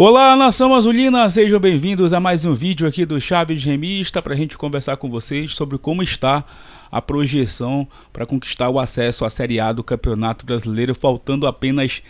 Olá, nação azulina, sejam bem-vindos a mais um vídeo aqui do Chaves Remista para a gente conversar com vocês sobre como está a projeção para conquistar o acesso à Série A do Campeonato Brasileiro, faltando apenas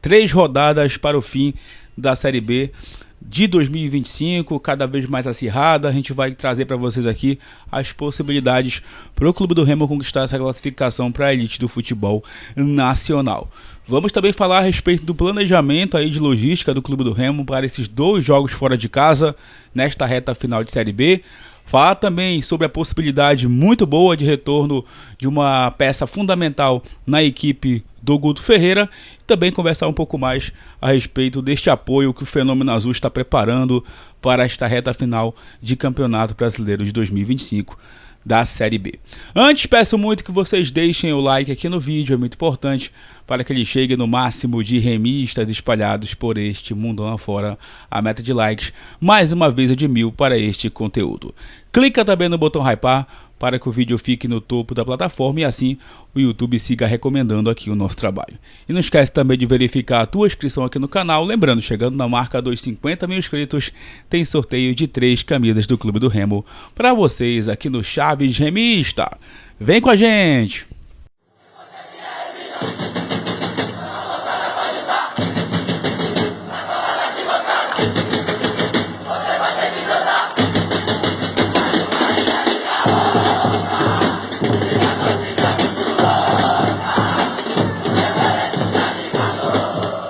3 rodadas para o fim da Série B de 2025, cada vez mais acirrada. A gente vai trazer para vocês aqui as possibilidades para o Clube do Remo conquistar essa classificação para a elite do futebol nacional. Vamos também falar a respeito do planejamento aí de logística do Clube do Remo para esses 2 jogos fora de casa nesta reta final de Série B. Falar também sobre a possibilidade muito boa de retorno de uma peça fundamental na equipe do Guto Ferreira e também conversar um pouco mais a respeito deste apoio que o Fenômeno Azul está preparando para esta reta final de Campeonato Brasileiro de 2025 da Série B. Antes, peço muito que vocês deixem o like aqui no vídeo, é muito importante para que ele chegue no máximo de remistas espalhados por este mundão afora. A meta de likes, mais uma vez, é de 1000 para este conteúdo. Clica também no botão hypar para que o vídeo fique no topo da plataforma e assim o YouTube siga recomendando aqui o nosso trabalho. E não esquece também de verificar a tua inscrição aqui no canal. Lembrando, chegando na marca dos 50 mil inscritos, tem sorteio de 3 camisas do Clube do Remo para vocês aqui no Chaves Remista. Vem com a gente!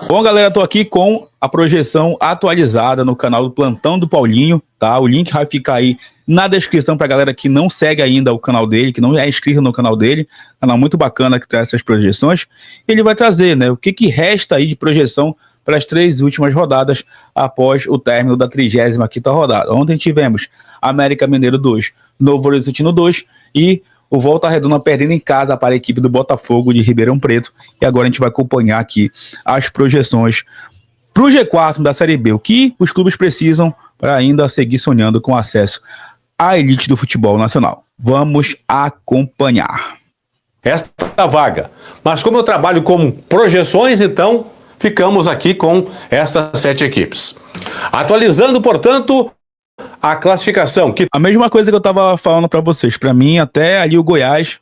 Bom, galera, tô aqui com a projeção atualizada no canal do Plantão do Paulinho, tá? O link vai ficar aí na descrição pra galera que não segue ainda o canal dele, que não é inscrito no canal dele. Canal muito bacana que traz essas projeções. Ele vai trazer, né, o que resta aí de projeção para as 3 últimas rodadas após o término da 35ª rodada. Ontem tivemos América Mineiro 2, Novo Horizontino 2 e o Volta Redonda perdendo em casa para a equipe do Botafogo de Ribeirão Preto. E agora a gente vai acompanhar aqui as projeções para o G4 da Série B. O que os clubes precisam para ainda seguir sonhando com acesso à elite do futebol nacional. Vamos acompanhar. Esta vaga. Mas como eu trabalho com projeções, então ficamos aqui com estas 7 equipes. Atualizando, portanto, a classificação. A mesma coisa que eu estava falando para vocês. Para mim, até ali o Goiás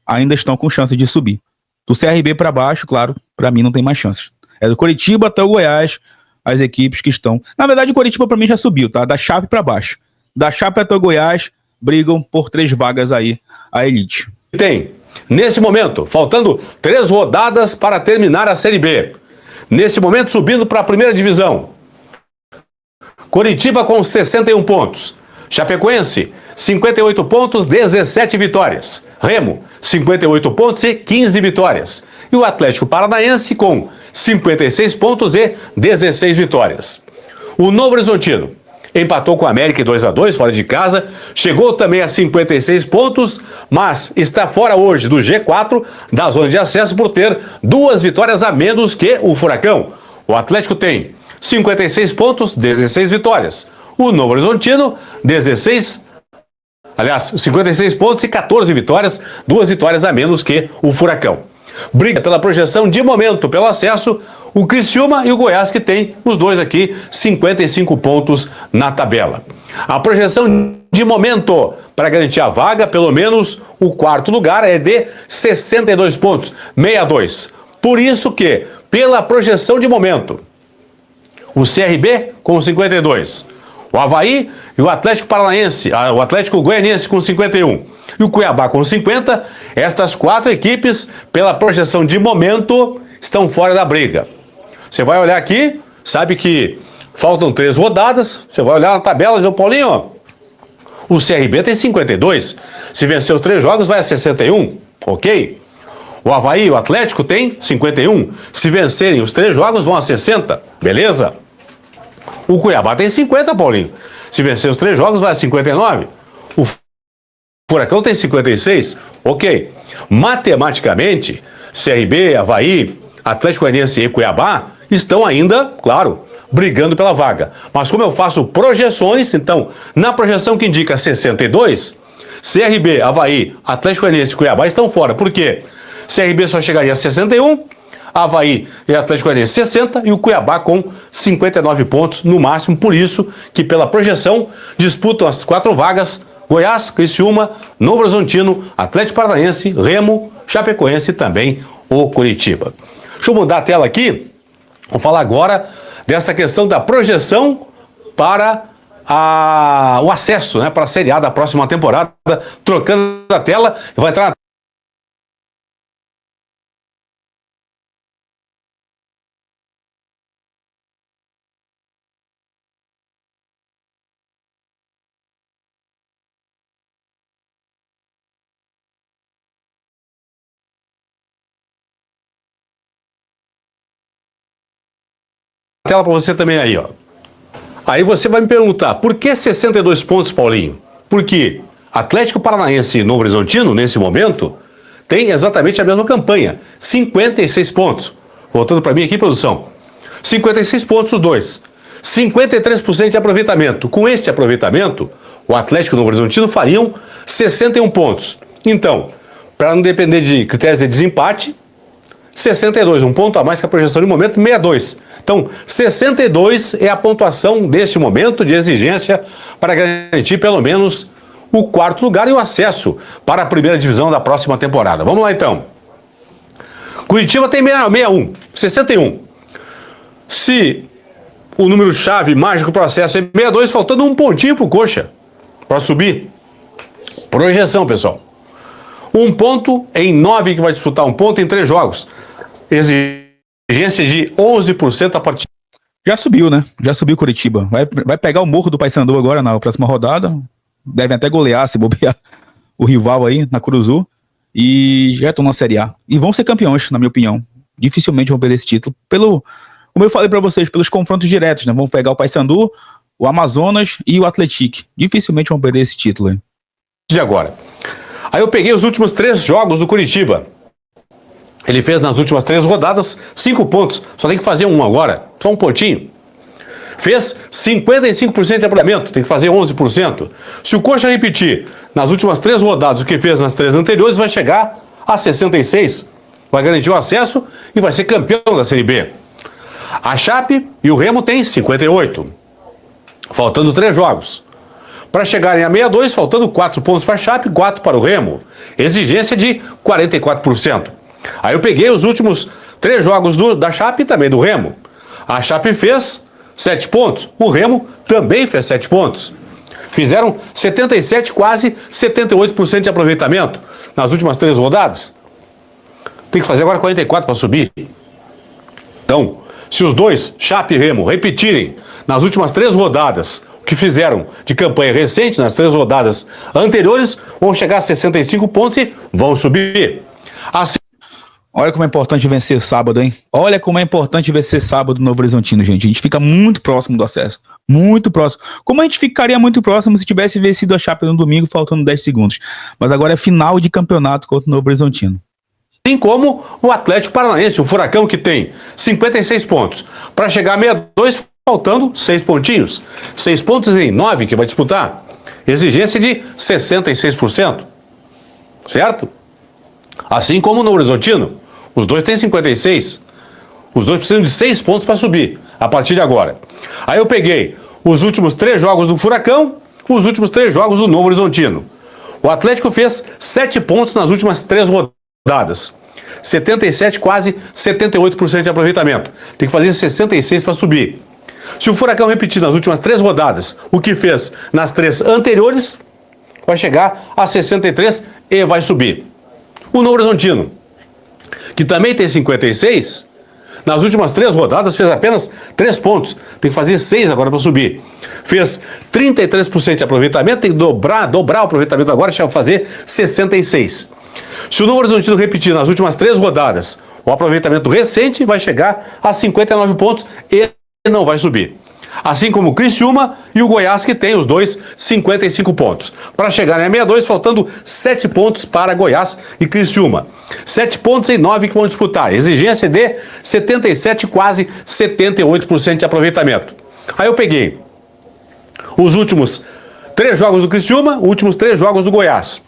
ainda estão com chance de subir. Do CRB para baixo, claro, para mim não tem mais chances. É do Coritiba até o Goiás, as equipes que estão... Na verdade, o Coritiba para mim já subiu, tá? Da Chape para baixo. Da Chape até o Goiás, brigam por 3 vagas aí, a elite. Tem, nesse momento, faltando 3 rodadas para terminar a Série B. Nesse momento, subindo para a primeira divisão. Coritiba com 61 pontos. Chapecoense, 58 pontos, 17 vitórias. Remo, 58 pontos e 15 vitórias. E o Atlético Paranaense com 56 pontos e 16 vitórias. O Novo Horizontino empatou com o América 2-2 fora de casa. Chegou também a 56 pontos, mas está fora hoje do G4, da zona de acesso, por ter 2 vitórias a menos que o Furacão. O Atlético tem 56 pontos, 16 vitórias. O Novo Horizontino, 56 pontos e 14 vitórias, 2 vitórias a menos que o Furacão. Briga pela projeção de momento pelo acesso, o Criciúma e o Goiás, que tem os dois aqui 55 pontos na tabela. A projeção de momento para garantir a vaga, pelo menos o 4º lugar, é de 62 pontos, 62. Por isso que, pela projeção de momento, o CRB com 52, o Avaí e o Atlético Paranaense, o Atlético Goianiense com 51 e o Cuiabá com 50, estas 4 equipes, pela projeção de momento, estão fora da briga. Você vai olhar aqui, sabe que faltam 3 rodadas, você vai olhar na tabela, João Paulinho, o CRB tem 52, se vencer os 3 jogos vai a 61, ok? O Avaí e o Atlético tem 51, se vencerem os 3 jogos vão a 60, beleza? O Cuiabá tem 50, Paulinho. Se vencer os 3 jogos, vai a 59. O Furacão tem 56. Ok. Matematicamente, CRB, Avaí, Atlético Goianiense e Cuiabá estão ainda, claro, brigando pela vaga. Mas como eu faço projeções, então, na projeção que indica 62, CRB, Avaí, Atlético Goianiense e Cuiabá estão fora. Por quê? CRB só chegaria a 61, Avaí e Atlético Goianiense 60 e o Cuiabá com 59 pontos no máximo. Por isso que pela projeção disputam as 4 vagas Goiás, Criciúma, Novo Horizontino, Atlético Paranaense, Remo, Chapecoense e também o Curitiba. Deixa eu mudar a tela aqui. Vou falar agora dessa questão da projeção para o acesso, né, para a Série A da próxima temporada. Trocando a tela, vai entrar na tela para você também aí, ó. Aí você vai me perguntar, por que 62 pontos, Paulinho? Porque Atlético Paranaense e Novo Horizontino, nesse momento, tem exatamente a mesma campanha, 56 pontos. Voltando para mim aqui, produção. 56 pontos os dois. 53% de aproveitamento. Com este aproveitamento, o Atlético e o Novo Horizontino fariam 61 pontos. Então, para não depender de critérios de desempate, 62, um ponto a mais que a projeção de momento, 62. Então, 62 é a pontuação deste momento de exigência para garantir pelo menos o 4º lugar e o acesso para a primeira divisão da próxima temporada. Vamos lá então. Curitiba tem 61, 61. Se o número chave mágico para o acesso é 62, faltando um pontinho para o Coxa para subir. Projeção, pessoal. 1 ponto em 9 que vai disputar 1 ponto em 3 jogos. Exigência de 11% a partir. Já subiu, né? Já subiu Curitiba. Vai pegar o morro do Paysandu agora na próxima rodada. Devem até golear, se bobear o rival aí na Curuzu. E já estão na Série A. E vão ser campeões, na minha opinião. Dificilmente vão perder esse título. Como eu falei pra vocês, pelos confrontos diretos, né? Vão pegar o Paysandu, o Amazonas e o Atlético. Dificilmente vão perder esse título aí. De agora. Aí eu peguei os últimos 3 jogos do Curitiba. Ele fez nas últimas 3 rodadas 5 pontos. Só tem que fazer um agora. Só um pontinho. Fez 55% de aproveitamento. Tem que fazer 11%. Se o Coxa repetir nas últimas 3 rodadas o que fez nas 3 anteriores, vai chegar a 66%. Vai garantir o acesso e vai ser campeão da Série B. A Chape e o Remo têm 58%. Faltando 3 jogos. Para chegarem a 62, faltando 4 pontos para a Chape, 4 para o Remo. Exigência de 44%. Aí eu peguei os últimos 3 jogos da Chape e também do Remo. A Chape fez 7 pontos. O Remo também fez 7 pontos. Fizeram 77, quase 78% de aproveitamento nas últimas 3 rodadas. Tem que fazer agora 44 para subir. Então, se os dois, Chape e Remo, repetirem nas últimas 3 rodadas o que fizeram de campanha recente nas 3 rodadas anteriores, vão chegar a 65 pontos e vão subir. Assim, olha como é importante vencer sábado, hein? Olha como é importante vencer sábado no Novo Horizontino, gente. A gente fica muito próximo do acesso. Muito próximo. Como a gente ficaria muito próximo se tivesse vencido a Chape no domingo, faltando 10 segundos. Mas agora é final de campeonato contra o Novo Horizontino. Assim como o Atlético Paranaense, o Furacão, que tem 56 pontos. Para chegar a 62, faltando 6 pontinhos. 6 pontos em 9 que vai disputar. Exigência de 66%. Certo? Assim como o Novo Horizontino. Os dois têm 56. Os dois precisam de 6 pontos para subir, a partir de agora. Aí eu peguei os últimos 3 jogos do Furacão, os últimos 3 jogos do Novo Horizontino. O Atlético fez 7 pontos nas últimas 3 rodadas. 77, quase 78% de aproveitamento. Tem que fazer 66 para subir. Se o Furacão repetir nas últimas 3 rodadas o que fez nas 3 anteriores, vai chegar a 63 e vai subir. O Novo Horizontino, que também tem 56, nas últimas 3 rodadas fez apenas 3 pontos. Tem que fazer 6 agora para subir. Fez 33% de aproveitamento, tem que dobrar o aproveitamento agora, chega a fazer 66. Se o Novo Horizontino repetir nas últimas 3 rodadas o aproveitamento recente, vai chegar a 59 pontos e não vai subir. Assim como o Criciúma e o Goiás, que tem os dois 55 pontos. Para chegarem a 62, faltando 7 pontos para Goiás e Criciúma. 7 pontos em 9 que vão disputar. Exigência de 77, quase 78% de aproveitamento. Aí eu peguei os últimos 3 jogos do Criciúma, os últimos 3 jogos do Goiás.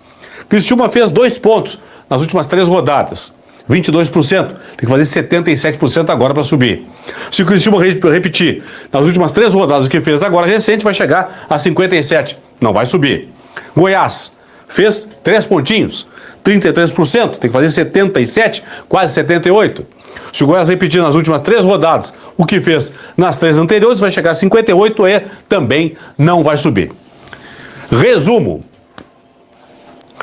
Criciúma fez 2 pontos nas últimas 3 rodadas. 22%. Tem que fazer 77% agora para subir. Se o Criciúma repetir nas últimas 3 rodadas o que fez agora recente, vai chegar a 57%. Não vai subir. Goiás fez 3 pontinhos, 33%. Tem que fazer 77%, quase 78%. Se o Goiás repetir nas últimas 3 rodadas o que fez nas 3 anteriores, vai chegar a 58% e também não vai subir. Resumo.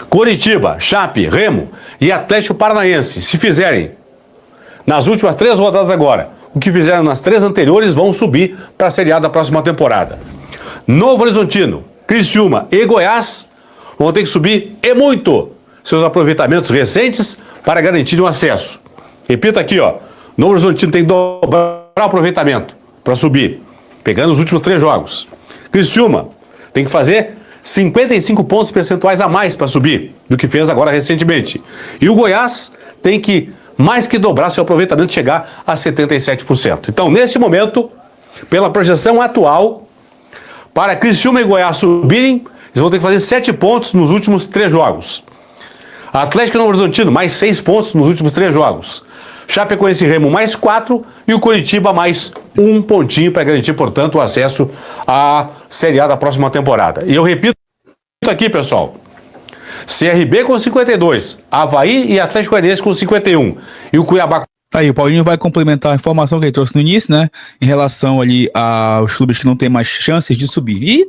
Coritiba, Chape, Remo e Atlético Paranaense, se fizerem nas últimas 3 rodadas agora o que fizeram nas 3 anteriores, vão subir para a Série A da próxima temporada. Novo Horizontino, Criciúma e Goiás vão ter que subir e muito seus aproveitamentos recentes para garantir um acesso. Repita aqui, ó. Novo Horizontino tem que dobrar o aproveitamento para subir, pegando os últimos 3 jogos. Criciúma tem que fazer 55 pontos percentuais a mais para subir do que fez agora recentemente. E o Goiás tem que mais que dobrar seu aproveitamento, chegar a 77%. Então, nesse momento, pela projeção atual, para Criciúma e Goiás subirem, eles vão ter que fazer 7 pontos nos últimos 3 jogos. Atlético e Novo Horizontino, mais 6 pontos nos últimos 3 jogos. Chapecoense e Remo, mais 4. E o Coritiba, mais 1 pontinho para garantir, portanto, o acesso à Série A da próxima temporada. E eu repito aqui, pessoal. CRB com 52, Avaí e Atlético Goianiense com 51. E o Cuiabá... Tá aí, o Paulinho vai complementar a informação que ele trouxe no início, né? Em relação ali aos clubes que não têm mais chances de subir. E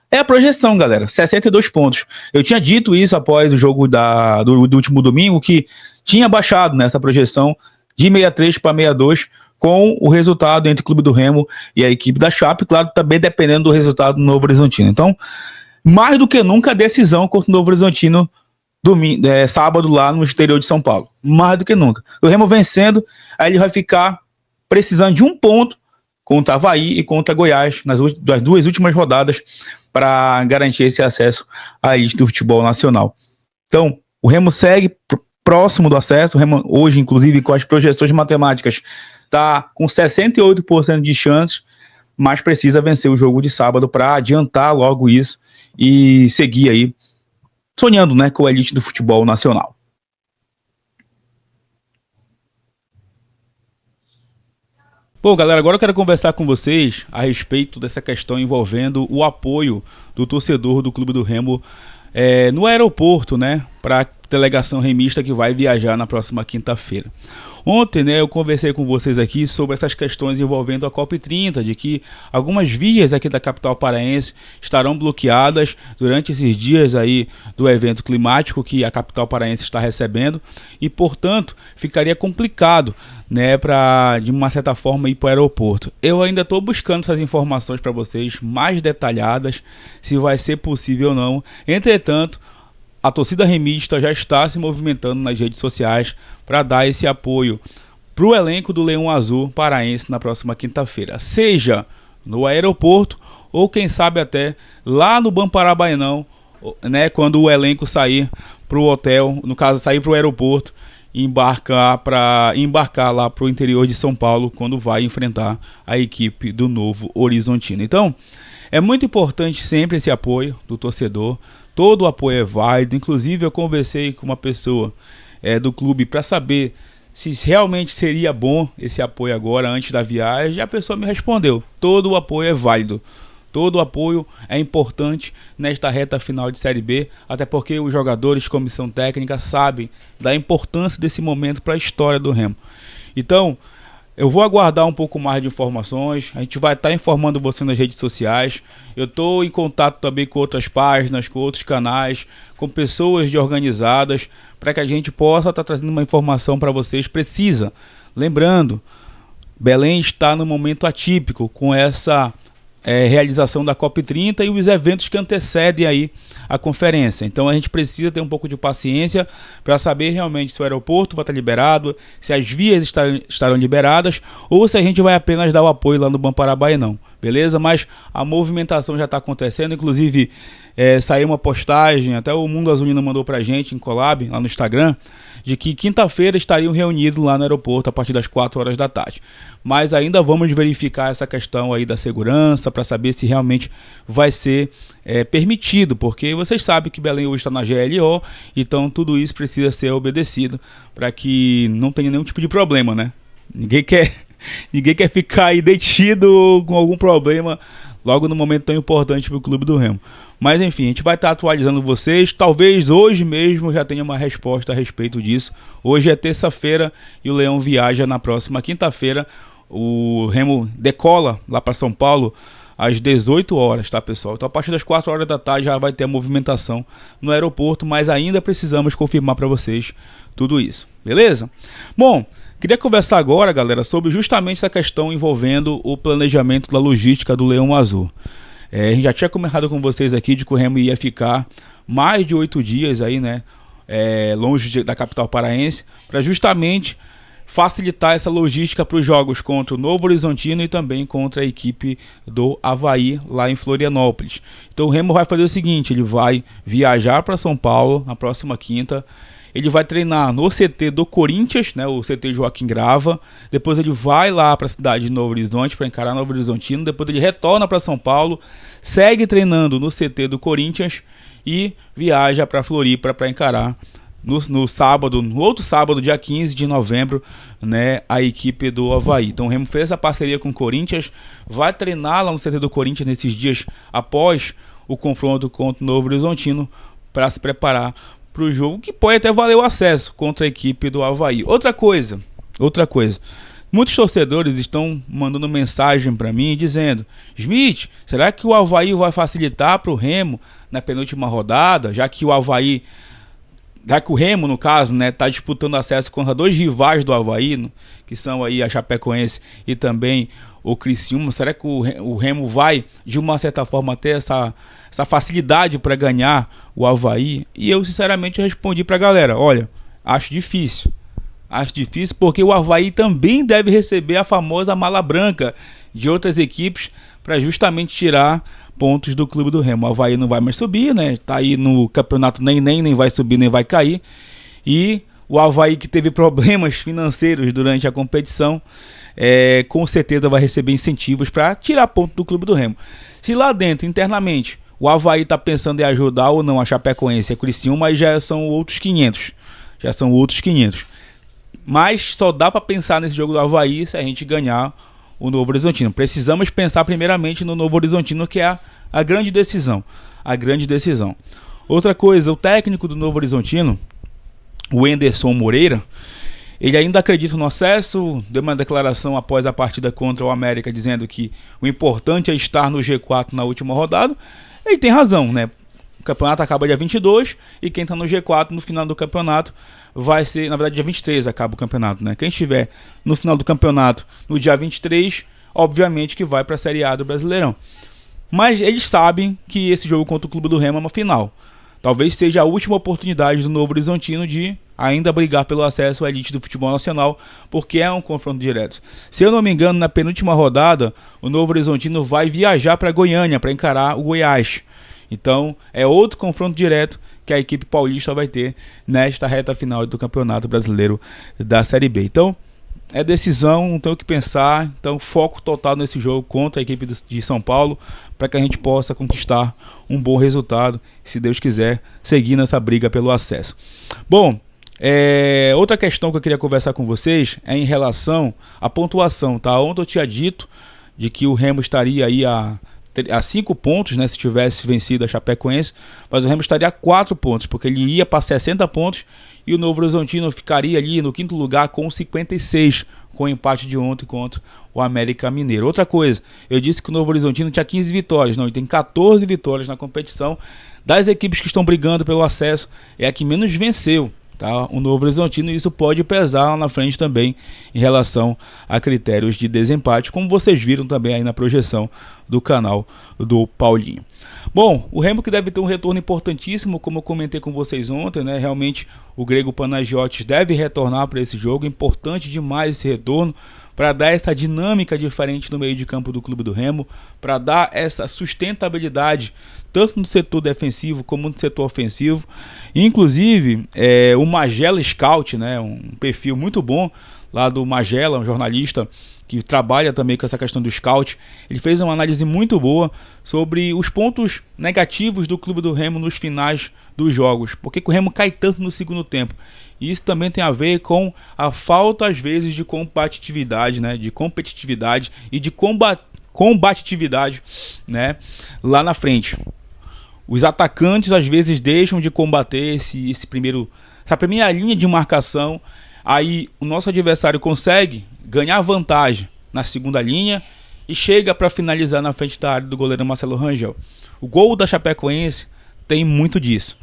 é a projeção, galera. 62 pontos. Eu tinha dito isso após o jogo do último domingo, que tinha baixado nessa projeção de 63 para 62, com o resultado entre o Clube do Remo e a equipe da Chape, claro, também dependendo do resultado do Novo Horizontino. Então, mais do que nunca, a decisão contra o Novo Horizontino sábado lá no exterior de São Paulo. Mais do que nunca. O Remo vencendo, aí ele vai ficar precisando de 1 ponto contra Avaí e contra Goiás nas 2 últimas rodadas para garantir esse acesso à elite do futebol nacional. Então, o Remo segue próximo do acesso. O Remo hoje, inclusive, com as projeções matemáticas, está com 68% de chances, mas precisa vencer o jogo de sábado para adiantar logo isso e seguir aí sonhando, né, com a elite do futebol nacional. Bom, galera, agora eu quero conversar com vocês a respeito dessa questão envolvendo o apoio do torcedor do Clube do Remo no aeroporto, né, para a delegação remista que vai viajar na próxima quinta-feira. Ontem, né, eu conversei com vocês aqui sobre essas questões envolvendo a COP30, de que algumas vias aqui da capital paraense estarão bloqueadas durante esses dias aí do evento climático que a capital paraense está recebendo e, portanto, ficaria complicado, né, para, de uma certa forma, ir para o aeroporto. Eu ainda estou buscando essas informações para vocês mais detalhadas, se vai ser possível ou não. Entretanto, a torcida remista já está se movimentando nas redes sociais para dar esse apoio para o elenco do Leão Azul paraense na próxima quinta-feira, seja no aeroporto ou quem sabe até lá no Bamparabainão, né, quando o elenco sair para o hotel, no caso sair para o aeroporto e embarcar lá para o interior de São Paulo quando vai enfrentar a equipe do Novo Horizontino. Então, é muito importante sempre esse apoio do torcedor. Todo o apoio é válido. Inclusive eu conversei com uma pessoa do clube para saber se realmente seria bom esse apoio agora, antes da viagem. A pessoa me respondeu: todo o apoio é válido. Todo o apoio é importante nesta reta final de Série B, até porque os jogadores, comissão técnica, sabem da importância desse momento para a história do Remo. Então, eu vou aguardar um pouco mais de informações, a gente vai estar informando você nas redes sociais. Eu estou em contato também com outras páginas, com outros canais, com pessoas organizadas, para que a gente possa estar trazendo uma informação para vocês precisa. Lembrando, Belém está num momento atípico com essa realização da COP30 e os eventos que antecedem aí a conferência. Então a gente precisa ter um pouco de paciência para saber realmente se o aeroporto vai estar liberado, se as vias estarão liberadas ou se a gente vai apenas dar o apoio lá no Bamparabainão. beleza? Mas a movimentação já está acontecendo, inclusive saiu uma postagem, até o Mundo Azulino mandou pra gente em collab, lá no Instagram, de que quinta-feira estariam reunidos lá no aeroporto a partir das 4 horas da tarde. Mas ainda vamos verificar essa questão aí da segurança, para saber se realmente vai ser permitido, porque vocês sabem que Belém hoje está na GLO, então tudo isso precisa ser obedecido para que não tenha nenhum tipo de problema, né? Ninguém quer ficar aí detido com algum problema logo no momento tão importante para o Clube do Remo. Mas enfim, a gente vai estar atualizando vocês. Talvez hoje mesmo já tenha uma resposta a respeito disso. Hoje é terça-feira e o Leão viaja na próxima quinta-feira. O Remo decola lá para São Paulo às 18 horas, tá, pessoal? Então a partir das 4 horas da tarde já vai ter a movimentação no aeroporto, mas ainda precisamos confirmar para vocês tudo isso, beleza? Bom, queria conversar agora, galera, sobre justamente essa questão envolvendo o planejamento da logística do Leão Azul. A gente já tinha comentado com vocês aqui de que o Remo ia ficar mais de 8 dias aí, né, longe da capital paraense, para justamente facilitar essa logística para os jogos contra o Novo Horizontino e também contra a equipe do Avaí lá em Florianópolis. Então o Remo vai fazer o seguinte, ele vai viajar para São Paulo na próxima quinta. Ele vai treinar no CT do Corinthians, né, o CT Joaquim Grava. Depois ele vai lá para a cidade de Novo Horizonte para encarar Novo Horizontino. Depois ele retorna para São Paulo, segue treinando no CT do Corinthians e viaja para Floripa para encarar no outro sábado, dia 15 de novembro, né, a equipe do Avaí. Então o Remo fez essa parceria com o Corinthians, vai treinar lá no CT do Corinthians nesses dias após o confronto contra o Novo Horizontino para se preparar para o jogo, que pode até valer o acesso contra a equipe do Avaí. Outra coisa, muitos torcedores estão mandando mensagem para mim dizendo: Smith, será que o Avaí vai facilitar para o Remo na penúltima rodada, já que o Remo, no caso, né, está disputando acesso contra dois rivais do Avaí, que são aí a Chapecoense e também o Criciúma? Será que o Remo vai, de uma certa forma, ter essa facilidade para ganhar o Avaí? E eu, sinceramente, respondi para a galera: olha, acho difícil porque o Avaí também deve receber a famosa mala branca de outras equipes para justamente tirar pontos do Clube do Remo. O Avaí não vai mais subir, né? Tá aí no campeonato, nem vai subir, nem vai cair. E o Avaí, que teve problemas financeiros durante a competição, com certeza vai receber incentivos para tirar ponto do Clube do Remo. Se lá dentro, internamente, o Avaí está pensando em ajudar ou não a Chapecoense e a Criciúma, aí já são outros 500. Mas só dá para pensar nesse jogo do Avaí se a gente ganhar o Novo Horizontino. Precisamos pensar primeiramente no Novo Horizontino, que é a grande decisão. Outra coisa, o técnico do Novo Horizontino, o Enderson Moreira, ele ainda acredita no acesso. Deu uma declaração após a partida contra o América, dizendo que o importante é estar no G4 na última rodada. Ele tem razão, né? O campeonato acaba dia 22 e quem está no G4 no final do campeonato vai ser, na verdade, dia 23 acaba o campeonato, né? Quem estiver no final do campeonato no dia 23, obviamente que vai para a Série A do Brasileirão. Mas eles sabem que esse jogo contra o Clube do Remo é uma final. Talvez seja a última oportunidade do Novo Horizontino de ainda brigar pelo acesso à elite do futebol nacional, porque é um confronto direto. Se eu não me engano, na penúltima rodada, o Novo Horizontino vai viajar para Goiânia para encarar o Goiás. Então, é outro confronto direto que a equipe paulista vai ter nesta reta final do Campeonato Brasileiro da Série B. Então, é decisão, não tem o que pensar. Então, foco total nesse jogo contra a equipe de São Paulo, para que a gente possa conquistar um bom resultado, se Deus quiser, seguir nessa briga pelo acesso. Bom, outra questão que eu queria conversar com vocês é em relação à pontuação, tá? Ontem eu tinha dito de que o Remo estaria aí a 5 pontos, né, se tivesse vencido a Chapecoense, mas o Remo estaria a 4 pontos, porque ele ia para 60 pontos e o Novo Horizontino ficaria ali no quinto lugar com 56, com o empate de ontem contra o América Mineiro. Outra coisa, eu disse que o Novo Horizontino tinha 15 vitórias, não, ele tem 14 vitórias na competição. Das equipes que estão brigando pelo acesso, é a que menos venceu, tá? O Novo Horizontino, e isso pode pesar lá na frente também em relação a critérios de desempate, como vocês viram também aí na projeção do canal do Paulinho. Bom, o Remo que deve ter um retorno importantíssimo, como eu comentei com vocês ontem, né? Realmente o grego Panagiotis deve retornar para esse jogo, importante demais esse retorno, para dar essa dinâmica diferente no meio de campo do Clube do Remo, para dar essa sustentabilidade tanto no setor defensivo como no setor ofensivo. Inclusive, o Magela Scout, né, um perfil muito bom lá do Magela, um jornalista que trabalha também com essa questão do scout, ele fez uma análise muito boa sobre os pontos negativos do Clube do Remo nos finais dos jogos, porque o Remo cai tanto no segundo tempo. E isso também tem a ver com a falta, às vezes, de competitividade, né, de competitividade e de combatividade, né, lá na frente. Os atacantes, às vezes, deixam de combater essa primeira linha de marcação. Aí o nosso adversário consegue ganhar vantagem na segunda linha e chega para finalizar na frente da área do goleiro Marcelo Rangel. O gol da Chapecoense tem muito disso.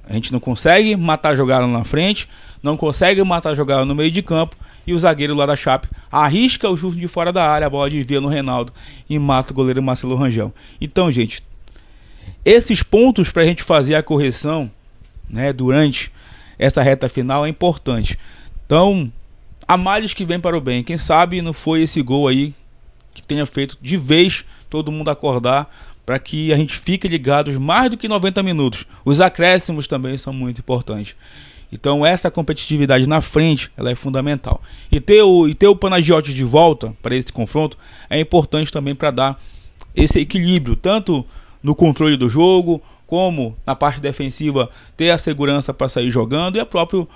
A gente não consegue matar a jogada na frente, não consegue matar a jogada no meio de campo, e o zagueiro lá da Chape arrisca o chute de fora da área, a bola desvia no Reinaldo e mata o goleiro Marcelo Rangel. Então, gente, esses pontos para a gente fazer a correção, né, durante essa reta final é importante. Então, há males que vem para o bem. Quem sabe não foi esse gol aí que tenha feito de vez todo mundo acordar, para que a gente fique ligados mais do que 90 minutos. Os acréscimos também são muito importantes. Então essa competitividade na frente, ela é fundamental. E ter o Panagiotis de volta para esse confronto é importante também para dar esse equilíbrio, tanto no controle do jogo, como na parte defensiva, ter a segurança para sair jogando, e o próprio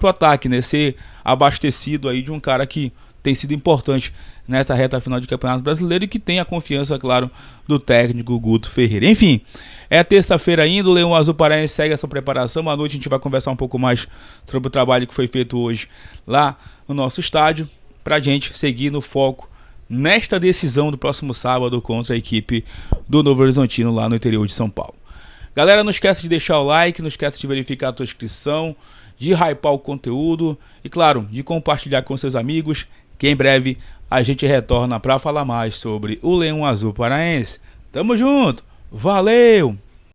ataque, né, ser abastecido aí de um cara que tem sido importante nessa reta final de Campeonato Brasileiro e que tem a confiança, claro, do técnico Guto Ferreira. Enfim, é terça-feira ainda, o Leão Azul Paraense segue essa preparação. À noite a gente vai conversar um pouco mais sobre o trabalho que foi feito hoje lá no nosso estádio, para a gente seguir no foco nesta decisão do próximo sábado contra a equipe do Novo Horizontino lá no interior de São Paulo. Galera, não esquece de deixar o like, não esquece de verificar a tua inscrição, de hypar o conteúdo e, claro, de compartilhar com seus amigos, que em breve a gente retorna para falar mais sobre o Leão Azul Paraense. Tamo junto, valeu!